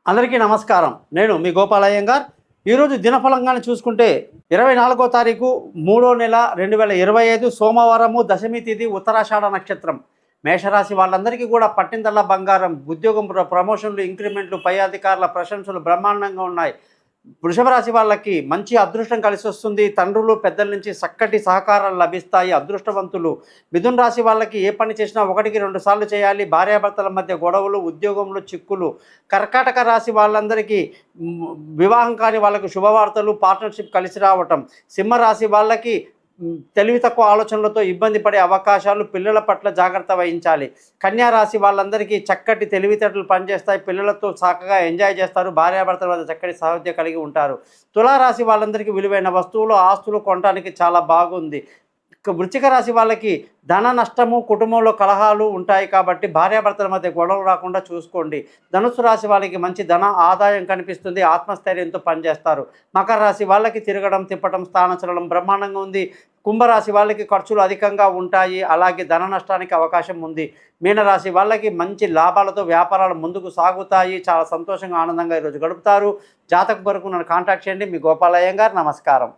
అందరికీ నమస్కారం. నేను మీ గోపాలయ్యంగార్. ఈరోజు దినఫలంగానే చూసుకుంటే 24వ తారీఖు 3వ నెల 2025 సోమవారము, దశమి తిథి, ఉత్తరాషాఢ నక్షత్రం. మేషరాశి వాళ్ళందరికీ కూడా పట్టిందల్లా బంగారం. ఉద్యోగం, ప్రమోషన్లు, ఇంక్రిమెంట్లు, పై అధికారుల ప్రశంసలు బ్రహ్మాండంగా ఉన్నాయి. వృషభ రాశి వాళ్ళకి మంచి అదృష్టం కలిసి వస్తుంది. తండ్రులు, పెద్దల నుంచి చక్కటి సహకారాలు లభిస్తాయి. అదృష్టవంతులు. మిథున రాశి వాళ్ళకి ఏ పని చేసినా 1-2 సార్లు చేయాలి. భార్యాభర్తల మధ్య గొడవలు, ఉద్యోగంలో చిక్కులు. కర్కాటక రాశి వాళ్ళందరికీ వివాహం కాని వాళ్ళకి శుభవార్తలు, పార్ట్నర్షిప్ కలిసి రావటం. సింహరాశి వాళ్ళకి తెలివి తక్కువ ఆలోచనలతో ఇబ్బంది పడే అవకాశాలు. పిల్లల పట్ల జాగ్రత్త వహించాలి. కన్యా రాశి వాళ్ళందరికీ చక్కటి తెలివితేటలు పనిచేస్తాయి. పిల్లలతో చక్కగా ఎంజాయ్ చేస్తారు. భార్యాభర్తల వద్ద చక్కటి సాహిత్యం కలిగి ఉంటారు. తులారాశి వాళ్ళందరికీ విలువైన వస్తువులు, ఆస్తులు కొనడానికి చాలా బాగుంది. వృశ్చిక రాశి వాళ్ళకి ధన నష్టము, కుటుంబంలో కలహాలు ఉంటాయి కాబట్టి భార్యాభర్తల మధ్య గొడవలు రాకుండా చూసుకోండి. ధనుసు రాశి వాళ్ళకి మంచి ధన ఆదాయం కనిపిస్తుంది. ఆత్మస్థైర్యంతో పనిచేస్తారు. మకర రాశి వాళ్ళకి తిరగడం, తిప్పడం, స్థానచలనం బ్రహ్మాండంగా ఉంది. కుంభరాశి వాళ్ళకి ఖర్చులు అధికంగా ఉంటాయి. అలాగే ధన నష్టానికి అవకాశం ఉంది. మీనరాశి వాళ్ళకి మంచి లాభాలతో వ్యాపారాలు ముందుకు సాగుతాయి. చాలా సంతోషంగా, ఆనందంగా ఈరోజు గడుపుతారు. జాతక వరకు నన్ను కాంటాక్ట్ చేయండి. మీ గోపాలయ్యంగార్. నమస్కారం.